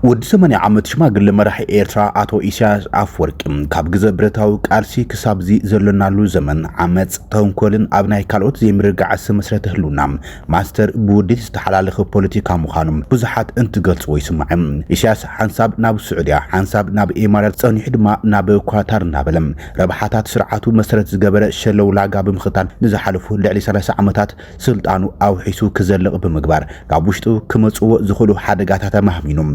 ወዲ 80 ዓመት ሽማግለ መራሒ ኤርትራ አቶ ኢሳያስ አፈወርቂ ካብ ግዘ ብረታዊ ቃልሲ ክሳብዚ ዘለናሉ ዘመን ዓመፅ ተንኮልን ኣብ ናይ ካልኦት ዘይምርግዓስ መሰረተ ህልውና ማስተር ብውዲት ዝተሓላለኸ ፖለቲካ ምዃኖም ብዙሓት እንትገልጽ ይስማዕ። ኢሳያስ ሓንሳብ ናብ ስዑድያ ሓንሳብ ናብ ኢማራት ጸኒሑ ድማ ናብ ኳታር እናበለም ረብሓታት ስርዓቱ መሰረት ዝገበረ ሸለው ላጋ ብምኽታል ንዝሓለፉ ልዕሊ 30 ዓመታት ስልጣኑ ኣውሒሱ ክዘልቕ ብምግባር ካብ ውሽጡ ክመጽዎ ዝኽእሉ ሓደጋታት ማህሚኖም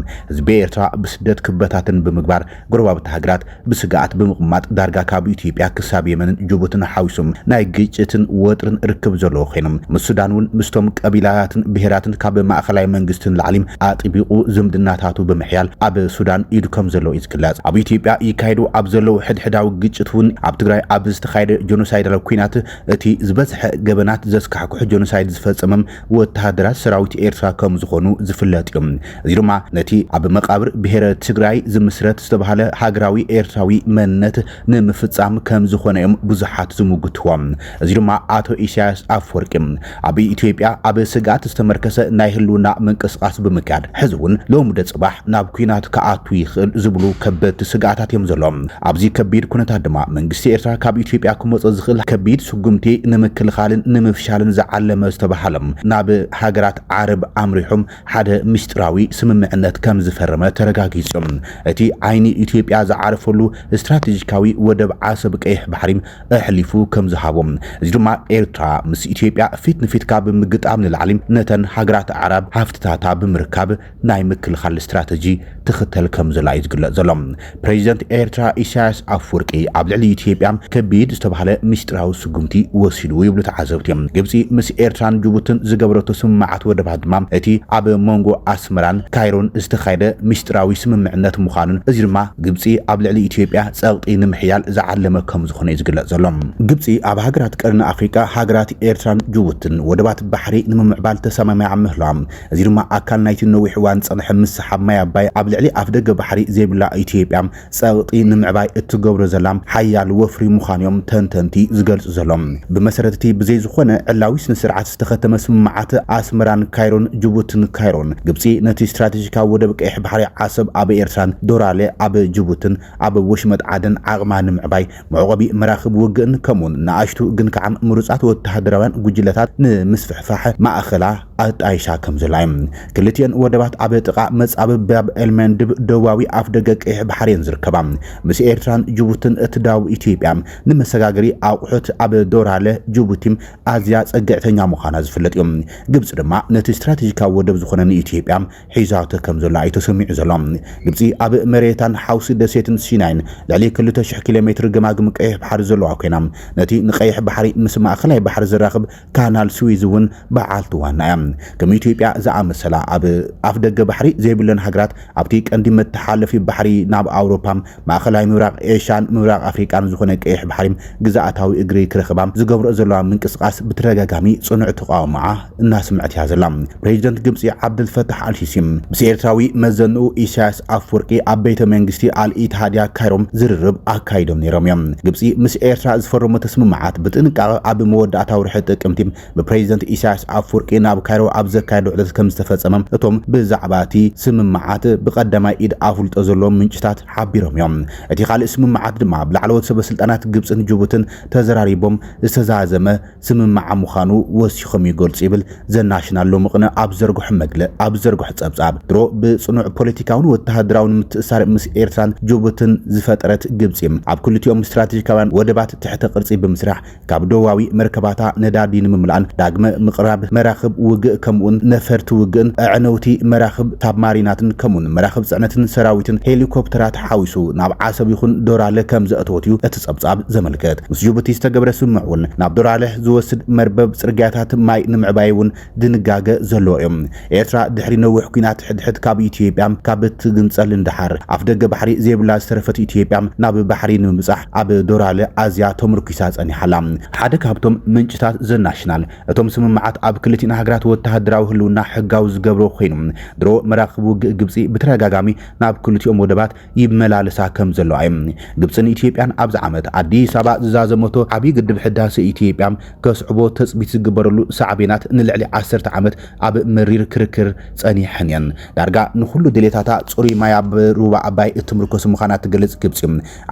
በኤርትራ ብስደት ክበታትን ብምግባር ጎረባብታ ሃገራት ብስጋኣት ብምቕማጥ ዳርጋ ካብ ኢትዮጵያ ክሳብ የመንን ጅቡትን ሓዊሶም ናይ ግጭትን ወጥርን ርክብ ዘለዎ ኮይኖም ምስ ሱዳን እውን ምስቶም ቀቢላትን ብሄራትን ካብ ማእኸላይ መንግስትን ላዕሊም ኣጥቢቑ ዝምድናታቱ ብምሕያል ኣብ ሱዳን ኢዱ ከም ዘለዎ ይዝግለጽ። ኣብ ኢትዮጵያ ይካይዱ ኣብ ዘለው ሕድሕዳዊ ግጭት እውን ኣብ ትግራይ ኣብ ዝተኻየደ ጆኖሳይዳዊ ኩናት እቲ ዝበዝሐ ገበናት ዘስካሕኩሕ ጆኖሳይድ ዝፈጸመም ወተሃደራት ሰራዊት ኤርትራ ከም ዝኾኑ ዝፍለጥ እዮም። እዚ ድማ ነቲ ኣብ መቃብር ብሄረ ትግራይ ዝምስረት ዝተባሃለ ሃገራዊ ኤርትራዊ መንነት ንምፍጻም ከም ዝኾነዮም ብዙሓት ዝምግትዎም። እዚ ድማ አቶ ኢሳያስ አፈወርቂ ኣብ ኢትዮጵያ ኣብ ስጋት ዝተመርከሰ ናይ ህልውና መንቀስቃስ ብምካድ ሕዝውን ሎሙደ ጽባሕ ናብ ኩናት ከኣቱ ይኽእል ዝብሉ ከበድቲ ስጋታት እዮም ዘሎም። ኣብዚ ከቢድ ኩነታት ድማ መንግስቲ ኤርትራ ካብ ኢትዮጵያ ክመጽ ዝኽእል ከቢድ ስጉምቲ ንምክልኻልን ንምፍሻልን ዝዓለመ ዝተባሃለም ናብ ሃገራት ዓረብ ኣምሪሖም ሓደ ምስጢራዊ ስምምዕነት ከም ዝፈረመ ተረጋጊጹም እቲ ዓይኒ ኢትዮጵያ ዝዓረፈሉ ስትራቴጂካዊ ወደብ ዓሰብ ቀይሕ ባሕሪ ኣሕሊፉ ከም ዝሃቦም እዚ ድማ ኤርትራ ምስ ኢትዮጵያ ፊት ንፊት ካብ ምግጣም ንላዕሊ ነተን ሃገራት ዓረብ ሃፍትታታ ብምርካብ ናይ ምክልኻል ስትራቴጂ ትኽተል ከም ዘላ ይዝግለጽ ዘሎ። ፕሬዚደንት ኤርትራ ኢሳያስ አፈወርቂ ኣብ ልዕሊ ኢትዮጵያ ከቢድ ዝተባሃለ ምስጢራዊ ስጉምቲ ወሲዱ ይብሉ ተዓዘብቲ እዮም። ግብፂ ምስ ኤርትራን ጅቡትን ዝገበረቶ ስምምዓት ወደባት ድማ እቲ ኣብ መንጎ ኣስመራን ካይሮን ዝተኻየደ ምስጢራዊ ስምምዕነት ምዃኑን እዚ ድማ ግብፂ ኣብ ልዕሊ ኢትዮጵያ ጸቕጢ ንምሕያል ዝዓለመ ከም ዝኾነ ይዝግለጽ ዘሎ። ግብፂ ኣብ ሃገራት ቀርኒ ኣፍሪካ ሃገራት ኤርትራን ጅቡትን ወደባት ባሕሪ ንምምዕባል ተሰማሚዓ ምህላዋ እዚ ድማ ኣካል ናይቲ ነዊሕ እዋን ጸንሐ ምስሓብ ማይ ኣባይ ኣብ ልዕሊ ኣፍደገ ባሕሪ ዘይብላ ኢትዮጵያ ጸቕጢ ንምዕባይ እትገብሮ ዘላ ሓያል ወፍሪ ምዃኖም ተንተንቲ ዝገልጹ ዘሎም። ብመሰረቲ ብዘይ ዝኾነ ዕላዊ ስነ ስርዓት ዝተኸተመ ስምምዓት ኣስመራን ካይሮን ጅቡትን ካይሮን ግብፂ ነቲ ስትራቴጂካዊ ወደብ ቀይሕ ባሕሪ ዓሰብ ኣብ ኤርትራን ዶራሌ ኣብ ጅቡትን ኣብ ወሽመጥ ዓደን ዓቕማ ንምዕባይ መዕቆቢ መራኽብ ውግእን ከምኡን ንኣሽቱ ግን ከዓ ምሩጻት ወተሃደራውያን ጉጅለታት ንምስፍሕፋሕ ማእኸላ ኣጣይሻ ከም ዘላዮም ክልቲአን ወደባት ኣብ ጥቓ መጻብብ ባብ ኤልመንድብ ደቡባዊ ኣፍደገ ቀይሕ ባሕሪን ዝርከባ ምስ ኤርትራን ጅቡትን እትዳው ኢትዮጵያ ንመሰጋገሪ ኣቑሑት ኣብ ዶራሌ ጅቡቲም ኣዝያ ጸግዕተኛ ምዃና ዝፍለጥ እዮም። ግብፂ ድማ ነቲ ስትራቴጂካዊ ወደብ ዝኾነ ኢትዮጵያ ሒዛቶ ከም ዘላ ተሰሚዑ ዘሎ። ግብፂ ኣብ መሬታን ሓውሲ ደሴትን ሲናይን ልዕሊ 2000 ኪሎ ሜትር ገማግም ቀይሕ ባሕሪ ዘለዋ ኮይና ነቲ ንቀይሕ ባሕሪ ምስ ማእኸላይ ባሕሪ ዝራኽብ ካናል ስዊዝ እውን በዓልቲ ዋና እያ። ከም ኢትዮጵያ ዝኣመሰላ ኣብ ኣፍደገ ባሕሪ ዘይብለን ሃገራት ኣብቲ ቀንዲ መተሓላለፊ ባሕሪ ናብ ኣውሮፓ ማእኸላይ ምብራቕ ኤሽያን ምብራቕ ኣፍሪቃን ዝኾነ ቀይሕ ባሕሪ ግዛኣታዊ እግሪ ክረኽባ ዝገብሮ ዘለዋ ምንቅስቃስ ብተደጋጋሚ ጽኑዕ ተቃውሞዓ እናስምዐት እያ ዘላ። ፕሬዚደንት ግብፂ ዓብደልፈታሕ አልሲሲ ምስ ኤርትራዊ መዘንኡ ኢሳያስ አፈወርቂ ኣብ ቤተ መንግስቲ አልኢትሃድያ ካይሮም ዝርርብ ኣካይዶም ነይሮም እዮም። ግብፂ ምስ ኤርትራ ዝፈረሞ ስምምዓት ብጥንቃቐ ኣብ መወዳእታ ወርሒ ጥቅምቲ ብፕሬዚደንት ኢሳያስ አፈወርቂ ናብ ካይሮ ኣብ ዘካየዱ ዕለት ከም ዝተፈጸመ እቶም ብዛዕባ እቲ ስምምዓት ብቐዳማይ ኢድ ኣፍልጦ ዘለዎም ምንጭታት ሓቢሮም እዮም። እቲ ካልእ ስምምዓት ድማ ብላዕለዎት ሰበስልጣናት ግብፅን ጅቡትን ተዘራሪቦም ዝተዛዘመ ስምምዓ ምዃኑ ወሲኾም ይገልጽ ይብል ዘናሽናል ሎምቕነ ኣብ ዘርግሑ መግለ ኣብ ዘርግሑ ጸብጻብ ድሮ ብጽኑዕ ፖለቲካውን ወተሃደራውን ምትእሳር ምስ ኤርትራን ጅቡትን ዝፈጠረት ግብፂ ኣብ ክልቲኦም ስትራቴጂካውያን ወደባት ትሕተ ቅርጺ ብምስራሕ ካብ ደቡባዊ መርከባታ ነዳዲ ንምምላእን ዳግመ ምቕራብ መራኽብ ውግእ ከምኡን ነፈርቲ ውግእን ኣዕነውቲ መራኽብ ሳብማሪናትን ከምኡን መራኽብ ጽዕነትን ሰራዊትን ሄሊኮፕተራት ሓዊሱ ናብ ዓሰብ ይኹን ዶራሌ ከም ዘእተወትዩ እቲ ጸብጻብ ዘመልከት ምስ ጅቡቲ ዝተገብረ ስምምዕ እውን ናብ ዶራሌ ዝወስድ መርበብ ጽርግያታት ማይ ንምዕባይ እውን ድንጋገ ዘለዎ እዮም። ኤርትራ ድሕሪ ነዊሕ ኩናት ሕድሕድ ካብ ኢትዮጵያ ካብ ትግንጸል እንዳሓር ኣፍደገ ባሕሪ ዘይብላ ዝተረፈት ኢትዮጵያ ናብ ባሕሪ ንምብጻሕ ኣብ ዶራሌ ኣዝያ ተምርኩሳ ጸኒሓላ። ሓደ ካብቶም ምንጭታት ዘናሽናል እቶም ስምምዓት ኣብ ክልቲና ሃገራት ወተሃደራዊ ህልውና ሕጋዊ ዝገብሮ ኮይኑ ድሮ መራኽቡ ግብፂ ብተረጋጋሚ ናብ ክልቲኦም ወደባት ይመላለሳ ከም ዘለዋ ግብፅን ኢትዮጵያን ኣብዚ ዓመት አዲስ አበባ ዝዛዘመቶ ዓብይ ግድብ ህዳሴ ኢትዮጵያ ከስዕቦ ተጽቢት ዝግበረሉ ሳዕቤናት ንልዕሊ 10 ዓመት ኣብ መሪር ክርክር ጸኒሐን እየን ዳርጋ ንኹሉ ድሌታታ ጽሩይ ማይ ኣብ ሩባ ኣባይ እትምርኮስ ምዃና ትገልጽ ግብፂ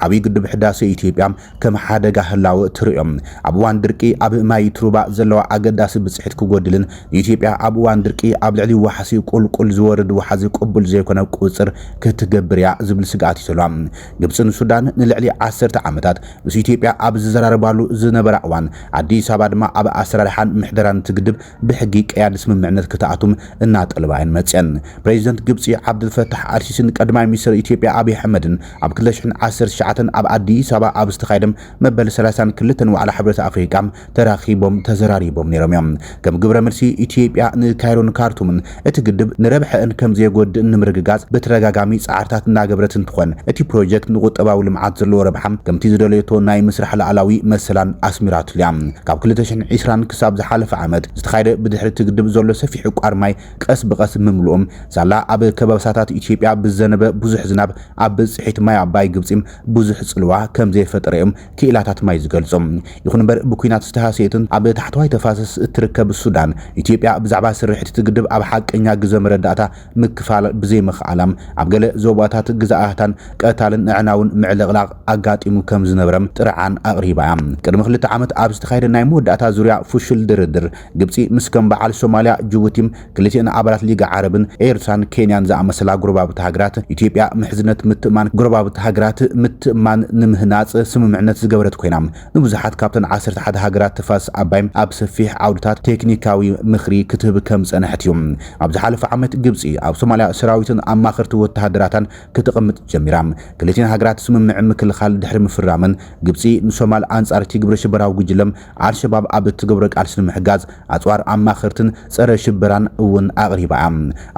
ዓብይ ግድብ ህዳሴ ኢትዮጵያ ከም ሓደጋ ህላወ ትርእዮም ኣብ ዋን ድርቂ ኣብ ማይ ትሩባ ዘለዋ ኣገዳሲ ብጽሕት ክጎድልን ኢትዮጵያ ኣብ ዋን ድርቂ ኣብ ልዕሊ ወሓሲ ቁልቁል ዝወርድ ወሓዚ ቅቡል ዘይኮነ ቁጽር ክትገብር እያ ዝብል ስጋኣት ይሰልዋ ግብፅን ሱዳን ንልዕሊ 10 ዓመታት ምስ ኢትዮጵያ ኣብ ዝዘራረባሉ ዝነበራ እዋን አዲስ አበባ ድማ ኣብ ኣሰራርሓን ምሕደራን ትግድብ ብሕጊ ቀያዲ ስምምዕነት ክትኣቱም እናጠልባይን መጽን ፕሬዚደንት ግብፂ ዓብድልፈታሕ አልሲሲን ቀዳማይ ሚኒስትር ኢትዮጵያ አብይ አሕመድን ኣብ 2019 ኣብ አዲስ አበባ ኣብ ዝተኻይደም መበል 32 ዋዕላ ሕብረት ኣፍሪቃ ተራኺቦም ተዘራሪቦም ነይሮም እዮም ከም ግብረ መልሲ ኢትዮጵያ ንካይሮን ካርቱምን እቲ ግድብ ንረብሐን ከም ዘይጎድእ ንምርግጋጽ በተረጋጋሚ ጻዕርታት እናገበረት እንትኾን እቲ ፕሮጀክት ንቁጠባዊ ልምዓት ዘለዎ ረብሓም ከምቲ ዝደለየቶ ናይ ምስራሕ ላዕላዊ መሰላን ኣስሚራቱ እያ ካብ 2020 ክሳብ ዝሓለፈ ዓመት ዝተኻይደ ብድሕሪ እቲ ግድብ ዘሎ ሰፊሕ ቋር ማይ ቀስ ብቐስ ምምልኦም ሳላ ኣብ ከባብሳታት ኢትዮጵያ ብዘነበ ብዙሕ ዝናብ ኣብ ብጽሒት ማይ ኣባይ ግብፂ ብዙሕ ጽልዋ ከም ዘይፈጠረዮም ክኢላታት ማይ ዝገልጾም ይኹን እምበር ብኩናት ዝተሃሰየትን ኣብ ታሕተዋይ ተፋሰስ እትርከብ ሱዳን ኢትዮጵያ ብዛዕባ ስርሒት እቲ ግድብ ኣብ ሓቀኛ ግዘ መረዳእታ ምክፋል ብዘይምኽኣላም ኣብ ገለ ዞባታት ግዛኣታን ቀታልን ንዕናውን ምዕልቕላቕ ኣጋጢሙ ከም ዝነበረም ጥርዓን ኣቕሪባ እያ ቅድሚ 2 ዓመት ኣብ ዝተኻይደ ናይ መወዳእታ ዙርያ ፍሽል ድርድር ግብፂ ምስ ከም በዓል ሶማልያ ጅቡቲም ክልቲአን ኣባላት ሊጋ ዓረብን ኤርትራን ኬንያን ዝኣመሰላ ጎረባብቲ ሃገራት ኢትዮጵያ ምሕዝነት ምትእማን ጎረባብቲ ሃገራት ምትእማን ንምህናጽ ስምምዕነት ዝገበረት ኮይና ንብዙሓት ካብተን 11 ሃገራት ተፋሰስ ኣባይ ኣብ ሰፊሕ ዓውድታት ቴክኒካዊ ምኽሪ ክትህብ ከም ጸንሐት እዩ ኣብ ዝሓለፈ ዓመት ግብፂ ኣብ ሶማልያ ሰራዊትን ኣማኽርቲ ወተሃደራታን ክትቕምጥ ጀሚራ ክልቲአን ሃገራት ስምምዕ ምክልኻል ድሕሪ ምፍራመን ግብፂ ንሶማል አንጻር እቲ ግብረ ሽበራዊ ጉጅለም አልሸባብ ኣብ እትገብሮ ቃልሲ ንምሕጋዝ ኣጽዋር ኣማኽርትን ጸረ ሽበራን እውን ኣቕሪባ እያ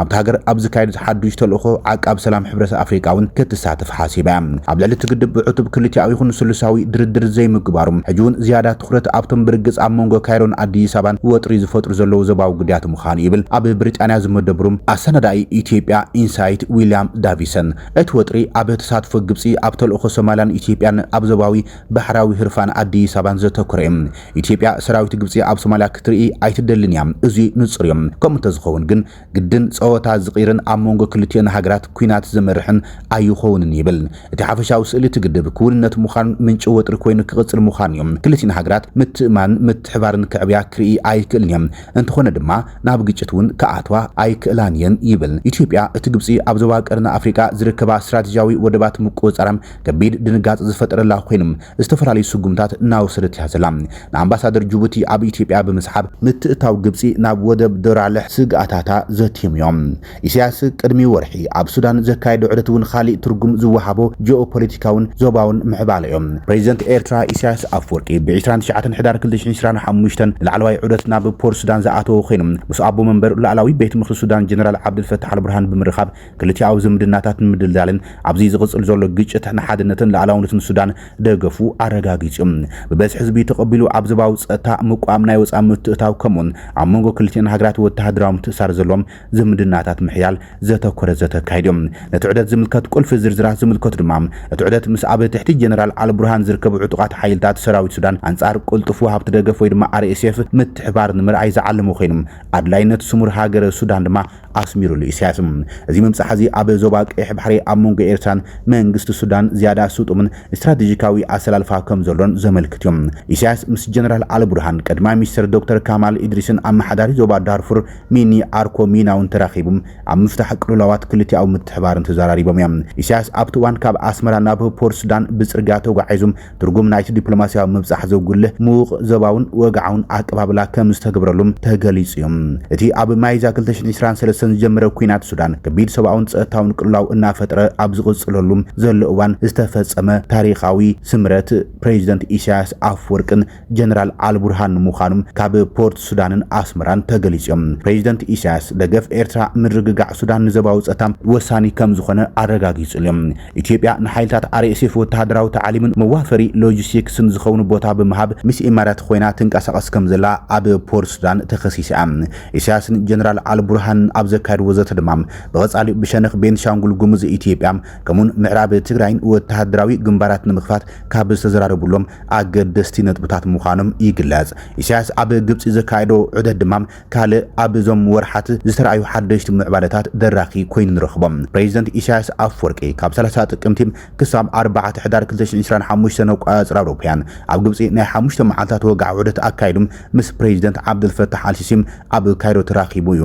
ኣብቲ ሃገር ኣብ ዝካየድ ሓዱሽ ተልእኾ ዓቃብ ሰላም ሕብረት ኣፍሪቃውን ክትሳተፍ ሓሲባ እያ ኣብ ልዕሊ እቲ ግድብ ብዕቱብ ክልቲኣዊ ይኹን ስሉሳዊ ድርድር ዘይምግባሩ ሕጂ እውን ዝያዳ ትኹረት ኣብቶም ብርግጽ ኣብ መንጎ ካይሮን አዲስ አበባን ወጥሪ ዝፈጥሩ ዘለዉ ዞባዊ ጉዳያት ምዃኑ ይብል ኣብ ብሪጣንያ ዝመደብሩ ኣሰናዳኢ ኢትዮጵያ ኢንሳይት ዊልያም ዳቪሰን እቲ ወጥሪ ኣብ ተሳትፎ ግብፂ ኣብ ተልእኾ ሶማልያን ኢትዮጵያን ኣብ ዞባዊ ባሕራዊ ህርፋን አዲስ አበባን ዘተኮረ ኢትዮጵያ ሰራዊት ግብፂ ኣብ ሶማልያ ክትርኢ ኣይትደልን እያ እዚ ንጹር እዩ ከምኡ ተዝኸውን ግን ግድን ጸወታ ዝቕይርን ኣብ መንጎ ክልቲአን ሃገራት ኩናት ዘመርሕን ኣይኸውንን ይብል እቲ ሓፈሻዊ ስእሊ ትግድብ ክውንነት ምዃን ምንጭ ወጥሪ ኮይኑ ክቕጽል ምዃን እዩ ክልቲአን ሃገራት ምትእማን ምትሕባርን ክዕብያ ክርኢ ኣይክእልን እዮም እንተኾነ ድማ ናብ ግጭት እውን ከኣትዋ ኣይክእላን እየን ይብል ኢትዮጵያ እቲ ግብፂ ኣብ ዞባ ቀርኒ ኣፍሪቃ ዝርከባ ስትራቴጂያዊ ወደባት ምቁጽጻር ከቢድ ድንጋጽ ዝፈጠረላ ኮይኖም ዝተፈላለዩ ስጉምታት እናወሰደት እያ ዘላ ንኣምባሳደር ጅቡቲ ኣብ ኢትዮጵያ ብምስሓብ ምትእታው ግብፂ ናብ ወደብ ደራልሕ ስግኣታታ ዘትዮም እዮም ኢሳያስ ቅድሚ ወርሒ ኣብ ሱዳን ዘካየደ ዑደት እውን ካሊእ ትርጉም ዝወሃቦ ጂኦፖለቲካውን ዞባውን ምዕባለ እዮም ፕሬዚደንት ኤርትራ ኢሳያስ ኣፍወርቂ ብ29 ሕዳር 2025 ላዕለዋይ ዑደት ናብ ፖርት ሱዳን ዝኣተወ ኮይኖም ምስ ኣቦ መንበር ላዕላዊ ቤት ምክሪ ሱዳን ጀነራል ዓብድልፈታሕ አልቡርሃን ብምርኻብ ክልቲኣዊ ዝምድናታት ንምድልዳልን ኣብዚ ዝቕጽል ዘሎ ግጭት ንሓድነትን ላዕላውነትን ሱዳን ደገፉ ኣረጋጊጾም በበዝ ህዝቢ ተቐቢሉ ኣብ ዞባዊ ጸጥታ ምቋም ናይ ወጻኢ ምትእታው ከምኡን ኣብ መንጎ ክልቲአን ሃገራት ወተሃደራዊ ምትእሳር ዘሎም ዝምድናታት ምሕያል ዘተኮረ ዘተካይዶም ነቲ ዑደት ዝምልከት ቁልፊ ዝርዝራት ዝምልከት ድማ እቲ ዑደት ምስ ኣብ ትሕቲ ጀነራል አልቡርሃን ዝርከቡ ዕጡቃት ሓይልታት ሰራዊት ሱዳን አንጻር ቁልጥፉ ሃብቲ ደገፍ ወይ ድማ RSF ምትሕባር ንምርኣይ ዝዓለሙ ኮይኖም ኣድላይነት ስሙር ሃገረ ሱዳን ድማ ኣስሚሩሉ ኢሳያስ እዚ ምምጻሕ እዚ ኣብ ዞባ ቀይሕ ባሕሪ ኣብ መንጎ ኤርትራን መንግስቲ ሱዳን ዝያዳ ስጡምን ስትራቴጂካዊ ኣሰላልፋ ከም ዘሎን ዘመልክት እዮም ኢሳያስ ምስ ጀነራል አልቡርሃን ቀዳማይ ሚኒስትር ዶክተር ካማል ኢድሪስን ኣመሓዳሪ ዞባ ዳርፉር ሚኒ አርኮ ሚናውን ተራኺቦም ኣብ ምፍታሕ ቅልውላዋት ክልቲኣዊ ምትሕባርን ተዘራሪቦም እዮም ኢሳያስ ኣብቲ እዋን ካብ ኣስመራ ናብ ፖርት ሱዳን ብጽርግያ ተጓዒዞም ትርጉም ናይቲ ዲፕሎማስያዊ ምብጻሕ ዘጉልህ ምዉቕ ዞባውን ወግዓውን ኣቀባብላ ከም ዝተገብረሎም ተገሊጹ እዮም እቲ ኣብ ማይዛ 2023 ዝጀመረ ኩናት ሱዳን ከቢድ ሰብኣውን ጸጥታውን ቅልውላው እናፈጥረ ኣብ ዝቕጽለሉም ዘሎ እዋን ዝተፈጸመ ታሪኻዊ ስምረት ፕሬዚደንት ኢሳያስ ኣፍወርቅን ጀነራል አልቡርሃን ምዃኑም ካብ ፖርት ሱዳንን ኣስመራን ተገሊጾም ፕሬዚደንት ኢሳያስ ደገፍ ኤርትራ ምርግጋዕ ሱዳን ንዞባዊ ጸጥታ ወሳኒ ከም ዝኾነ ኣረጋጊጹሎም ኢትዮጵያ ንሓይልታት RSF ወተሃደራዊ ተዓሊምን መዋፈሪ ሎጂስቲክስን ዝኸውን ቦታ ብምሃብ ምስ ኢማራት ኮይና ትንቀሳቐስ ከም ዘላ ኣብ ፖርት ሱዳን ተኸሲሳ ተመሊሳ ኢሳያስን ጀነራል አልቡርሃን አብዘካድ ወዘተ ድማም በወጻሊ ብሸነኽ ቤንሻንጉል ጉሙዝ ኢትዮጵያ ከሙን ምዕራብ ትግራይን ወታደራዊ ግንባራት ንምኽፋት ካብ ዝተዘራረብሎም አገደስቲ ነጥብታት ምዃኖም ይግለጽ ኢሳያስ ኣብ ግብጽ ዘካይዶ ዑደት ድማም ካለ ኣብ ዞም ወርሓት ዝተራዩ ሓደሽቲ ምዕባለታት ደራኺ ኮይኑ ንረኽቦም ፕሬዚደንት ኢሳያስ አፈወርቂ ካብ 30 ጥቅምቲ ክሳብ 4 ሕዳር 2025 ነቋጽር አውሮፓያን ኣብ ግብጽ ናይ 5 መዓልታት ወጋዕ ዑደት አካይዱም ምስ ፕሬዚደንት ዓብዱልፈታሕ አልሲሲም ኣብ ካይሮ ተራኺቡ እዩ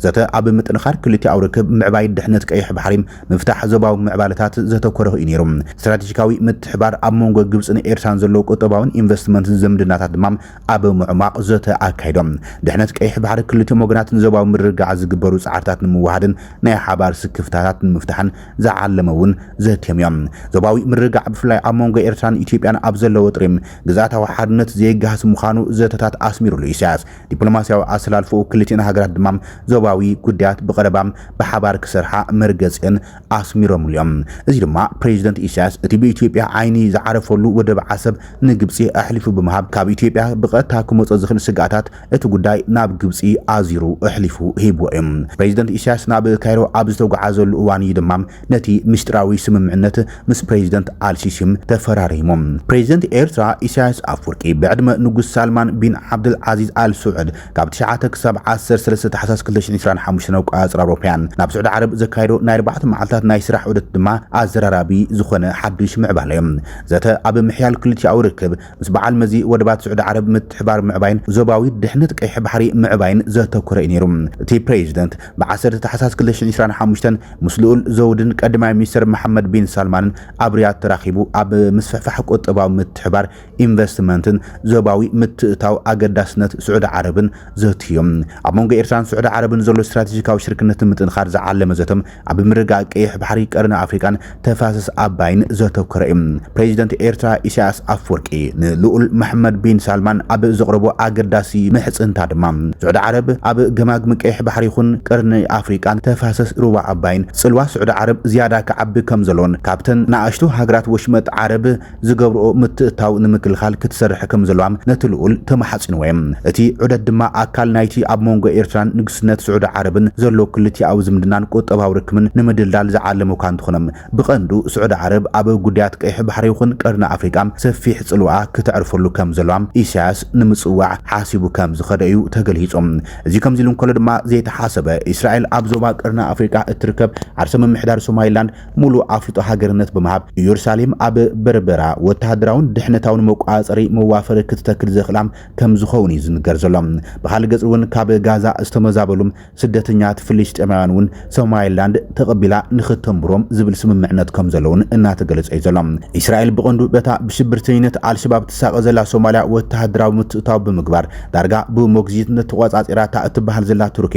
ዘተ ኣብ ምጥንኻር ክልቲ አውርክብ ምዕባይ ድሕነት ቀይሕ ባሕሪ ምፍታሕ ዞባዊ ምዕባለታት ዘተኮረ እዩ ነይሩ ስትራቴጂካዊ ምትሕባር ኣብ መንጎ ግብጽን ኤርትራን ዘሎ ቁጠባውን ኢንቨስትመንት ዝምድናታት ድማም ኣብ ምዕማቕ ዘተ አካይዶም ድሕነት ቀይሕ ባሕሪ ክልቲኦም ወገናትን ዞባዊ ምርግጋዕ ዝግበሩ ጻዕርታት ንምዋሃድን ናይ ሓባር ስክፍታታት ንምፍታሕን ዝዓለመውን ዘትዮም ዞባዊ ምርግጋዕ ብፍላይ ኣብ መንጎ ኤርትራን ኢትዮጵያን ኣብ ዘለዎ ጥሪም ግዛታዊ ሓድነት ዘይጋሃስ ምዃኑ ዘተታት ኣስሚሩሉ ኢሳያስ ዲፕሎማስያዊ ኣሰላልፎ ክልቲአን ሃገራት ድማም ዞባዊ ጉዳያት ብቐረባም ብሓባር ክሰርሓ መርገጽን ኣስሚሮም እዮም እዚ ድማ ፕሬዚደንት ኢሳያስ እቲ ብኢትዮጵያ ዓይኒ ዝዓረፈሉ ወደብ ዓሰብ ንግብጺ ኣሕሊፉ ብምሃብ ካብ ኢትዮጵያ ብቐጥታ ክመጽእ ዝኽእል ስጋታት እቲ ጉዳይ ናብ ግብጺ ኣዚሩ ኣሕሊፉ ሂብዎ እዮም ፕሬዚደንት ኢሳያስ ናብ ካይሮ ኣብ ዝተጓዓዘሉ እዋን እዩ ድማ ነቲ ምስጢራዊ ስምምዕነት ምስ ፕሬዚደንት አልሲሲም ተፈራሪሞም ፕሬዚደንት ኤርትራ ኢሳያስ አፈወርቂ ብዕድመ ንጉስ ሳልማን ቢን ዓብዱል ዓዚዝ አል ሱዑድ ካብ 9 ክሳብ 13 ታሕሳስ 2025 ነቋጽር አውሮፓያን ናብ ሱዑድ ዓረብ ዘካይዶ ናይ 4 መዓልታት ናይ ስራሕ ዑደት ድማ ኣዘራራቢ ዝኾነ ሓድሽ ምዕባለ እዮም ዘተ ኣብ ምሕያል ክልቲ አውርክብ ምስ በዓል መዚ ወደባት ሱዑድ ዓረብ ምትሕባር ምዕባይን ዞባዊ ድሕነት ቀይሕ ባሕሪ ምዕባይን ዘተኮረ ነይሩ እቲ ፕሬዚደንት ብ10 ታሕሳስ 2025 ምስ ልኡል ዘውድን ቀዳማይ ሚኒስትር መሐመድ ቢን ሳልማንን ኣብ ሪያድ ተራኺቡ ኣብ ምስፍሕፋሕ ቁጠባዊ ምትሕባር ኢንቨስትመንትን ዞባዊ ምትእታው ኣገዳስነት ሱዑድ ዓረብን ዘትዮም ኣብ መንጎ ኤርትራን ሱዑድ ዓረብን ዘሎ ስትራቴጂካዊ ሽርክነትን ምጥንኻር ዝዓለመ ዘቶም ኣብ ምርግጋዕ ቀይሕ ባሕሪ ቀርኒ ኣፍሪቃን ተፋሰስ ኣባይን ዘተኮረ እዩ ፕሬዚደንት ኤርትራ ኢሳያስ አፈወርቂ ንልኡል መሐመድ ቢን ሳልማን ኣብ ዘቕረቦ ኣገዳሲ ምሕጽንታ ድማ ሱዑድ ዓረብ ኣብ ገማግም ቀይሕ ባሕሪ ይኹን ቀርኒ ኣፍሪቃን ተፋሰስ ሩባ ኣባይን ጽልዋ ሱዑድ ዓረብ ዝያዳ ከዓቢ ከም ዘሎን ካብተን ንኣሽቱ ሃገራት ወሽመጥ ዓረብ ዝገብርኦ ምትእታው ንምክልኻል ክትሰርሕ ከም ዘለዋም ነቲ ልኡል ተማሓጺንወም እቲ ዑደት ድማ ኣካል ናይቲ ኣብ መንጎ ኤርትራን ንግስነት ሱዑድ ዓረብን ዘሎ ክልቲኣዊ ዝምድናን ቁጠባዊ ርክብን ንምድልዳል ዝዓለመ እኳ እንትኾነም ብቐንዱ ሱዑድ ዓረብ ኣብ ጉዳያት ቀይሕ ባሕሪ ይኹን ቀርኒ ኣፍሪቃ ሰፊሕ ጽልዋ ክትዕርፈሉ ከም ዘለዋም ኢሳያስ ንምጽዋዕ ሓሲቡ ከም ዝኸደ እዩ ተገሊጾም እዚ ከምዚ ኢሉ እንከሎ ድማ ዘይተሓሰበ እስራኤል ኣብ ዞባ ቀርኒ ኣፍሪቃ እትርከብ ዓርሰ ምምሕዳር ሶማሊላንድ ሙሉ ኣፍልጦ ሃገርነት ብምሃብ ኢየሩሳሌም ኣብ በርበራ ወተሃደራውን ድሕነታውን መቋፀሪ መዋፈሪ ክትተክል ዘኽላም ከም ዝኸውን እዩ ዝንገር ዘሎ ብኻልእ ገጽ እውን ካብ ጋዛ ዝተመዛበሉም ስደተኛት ፍልስጤማውያን እውን ሶማሊላንድ ተቐቢላ ንኽተንብሮም ዝብል ስምምዕነት ከም ዘለውን እናተገለጸ እዩ ዘሎ እስራኤል ብቐንዱ በታ ብሽብርተኝነት አልሸባብ ትሳቀ ዘላ ሶማልያ ወተሃደራዊ ምትእታው ብምግባር ዳርጋ ብሞግዚትነት ተቆጻጺራታ እትበሃል ዘላ ቱርኪ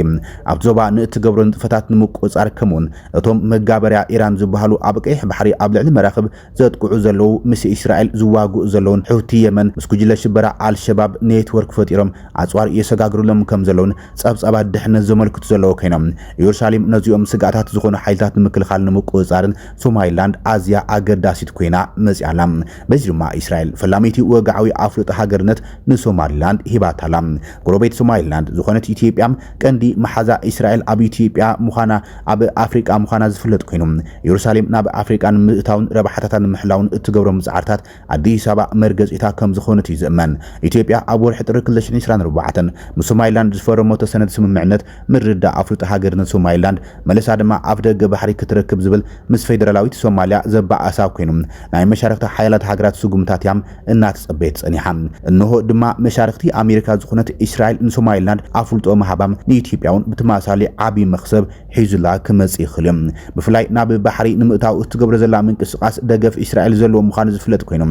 ኣብ ዞባ ንእትገብሮ ንጥፈታት ንምቆጻር ከምውን እቶም መጋበርያ ኢራን ዝበሃሉ ኣብ ቀይሕ ባሕሪ ኣብ ልዕሊ መራኽብ ዘጥቅዑ ዘለው ምስ እስራኤል ዝዋግኡ ዘለውን ሕውቲ የመን ምስ ጉጅለ ሽበራ አልሸባብ ኔትወርክ ፈጢሮም ኣጽዋር የሰጋግሩሎም ከም ዘለውን ጸብጸባት ድሕነት ዘመልክቱ ዘለው ኮይኖም ኢየሩሳሌም ነዚኦም ስጋታት ዝኾኑ ሓይልታት ንምክልኻል ንምቆጻርን ሶማሊላንድ ኣዝያ ኣገዳሲት ኮይና መጽያላ በዚ ድማ እስራኤል ፈላሚቲ ወጋዓዊ ኣፍልጦ ሃገርነት ንሶማሊላንድ ሂባታላ ጎረቤት ሶማሊላንድ ዝኾነት ኢትዮጵያ ቀንዲ መሓዛ እስራኤል ኣብ ኢትዮጵያ ምዃና ኣብ ኣፍሪቃ ምዃና ዝፍለጥ ኮይኑ ኢየሩሳሌም ናብ ኣፍሪቃን ምእታውን ረባሕታታን ምሕላውን እትገብሮ ምጽዓርታት ኣዲስ ኣበባ መርገጺታ ከም ዝኾነት እዩ ዝእመን ኢትዮጵያ ኣብ ወርሒ ጥሪ 2024 ምስ ሶማሊላንድ ዝፈረመቶ ሰነድ ስምምዕነት ምርዳ ኣፍልጦ ሃገርነት ሶማሊላንድ መለሳ ድማ ኣብ ደገ ባሕሪ ክትረክብ ዝብል ምስ ፌደራላዊት ሶማልያ ዘባኣሳ ኮይኑ ናይ መሻርክቲ ሓይላት ሃገራት ስጉምታት ያም እናተጸበየት ጸኒሓ እንሆ ድማ መሻርክቲ ኣሜሪካ ዝኾነት እስራኤል ንሶማሊላንድ ኣፍልጦ መሃባም ንኢትዮጵያውን ብተማሳሊ ዓቢ መኽሰብ ሒዙላ ክመጽእ ይኽእል ብፍላይ ናብ ባሕሪ ንምእታው እትገብሮ ዘላ ምንቅስቓስ ደገፍ እስራኤል ዘለዎ ምዃኑ ዝፍለጥ ኮይኑ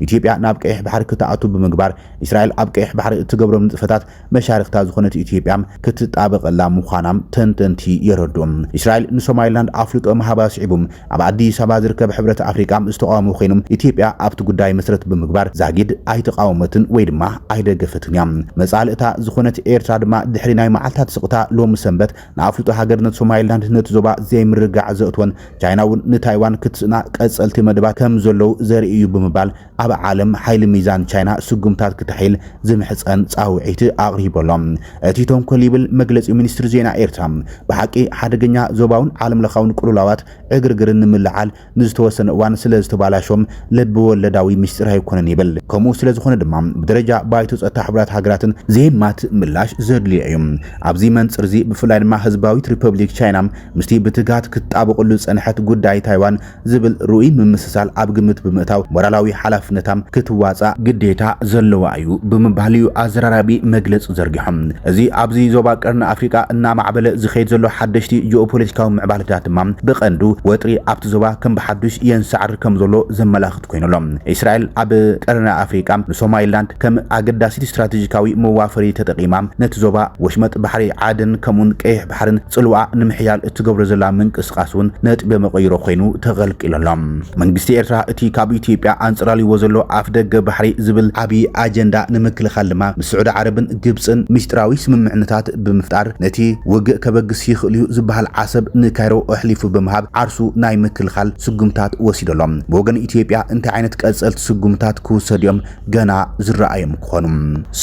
ኢትዮጵያ ናብ ቀይሕ ባሕሪ ክትኣቱ ብምግባር እስራኤል ኣብ ቀይሕ ባሕሪ እትገብሮም ንጥፈታት መሻርክታ ዝኾነት ኢትዮጵያ ክትጣበቐላ ምዃናም ተንተንቲ የረድኡ እስራኤል ንሶማሊላንድ ኣፍልጦ መሃባ ስዒቡም ኣብ ኣዲስ ኣበባ ዝርከብ ሕብረት ኣፍሪቃ ዝተቃወሙ ኮይኖም ኢትዮጵያ ኣብቲ ጉዳይ መሰረት ብምግባር ዛጊድ ኣይተቃወመትን ወይ ድማ ኣይደገፈትን እያ መጻልእታ ዝኾነት ኤርትራ ድማ ድሕሪ ናይ መዓልታት ስቕታ ሎሚ ሰንበት ንኣፍልጦ ሃገርነት ሶማሊላንድ ነቲ ዞባ ዘይምርጋዕ ዘእትወን ቻይና እውን ንታይዋን ክትጽና ቀጸልቲ መደባት ከም ዘለው ዘርኢ እዩ ብምባል ኣብ ዓለም ሓይሊ ሚዛን ቻይና ስጉምታት ክትሕይል ዝምሕፀን ጻውዒት ኣቕሪበሎም ኮይኖም እቲ ተንኮል ይብል መግለጺ ሚኒስትር ዜና ኤርትራ ብሓቂ ሓደገኛ ዞባውን ዓለም ለኻውን ቁልላዋት እግርግርን ንምልዓል ንዝተወሰነ እዋን ስለ ዝተባላሾም ልቢ ወለዳዊ ምስጢር ኣይኮነን ይብል ከምኡ ስለ ዝኾነ ድማ ብደረጃ ባይቶ ጸጥታ ሕብረት ሃገራትን ዘየማት ምላሽ ዘድልዩ እዮም ኣብዚ መንጽር እዚ ብፍላይ ድማ ህዝባዊት ሪፐብሊክ ቻይና ምስቲ ብትጋት ክጣበቀሉ ጸንሐት ጉዳይ ታይዋን ዝብል ሩኢ ምምስሳል ኣብ ግምት ብምእታው ሞራላዊ ሓላፍነታም ክትዋጻ ግዴታ ዘለዋ እዩ ብምባህልዩ ኣዘራራቢ መግለጽ ዘርጊሖም እዚ ኣብዚ ዞባ ቀርኒ ኣፍሪካ እና ማዕበለ ዝኸይድ ዘሎ ሓደሽቲ ጂኦፖለቲካዊ ምዕባለታት ድማ ብቐንዱ ወጥሪ ኣብቲ ዞባ ከም ብሓዱሽ የንሳዕር ከም ዘሎ ዘመላኽት ኮይኖሎም እስራኤል ኣብ ቀርኒ ኣፍሪካ ንሶማሊላንድ ከም ኣገዳሲት ስትራቴጂካዊ መዋፈሪ ተጠቂማ ነቲ ዞባ ወሽመጥ ባሕሪ ዓደን ከምኡን ቀይሕ ባሕርን ጽልዋ ንምሕያል እትገብሮ ዘላ ምንቅስቃስውን ነጥብ መቀይሮ ኮይኑ ተገልቂሎም መንግስቲ ኤርትራ እቲ ካብ ኢትዮጵያ አንጽራሊዎ ዘሎ ኣፍ ደገ ባሕሪ ዝብል ዓቢ ኣጀንዳ ንምክልኻል ድማ ምስዑድ ዓረብን ግብፅን ምስጢራዊ ስምምዕነታት ብምፍጣር ነቲ ውግእ ከበግስ ይኽእል እዩ ዝበሃል ዓሰብ ንካይሮ ኣሕሊፉ ብምሃብ ዓርሱ ናይ ምክልኻል ስጉምታት ወሲዶሎም ብወገን ኢትዮጵያ እንታይ ዓይነት ቀጸልቲ ስጉምታት ክውሰድዮም ገና ዝረኣዮም ክኾኑ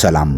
ሰላም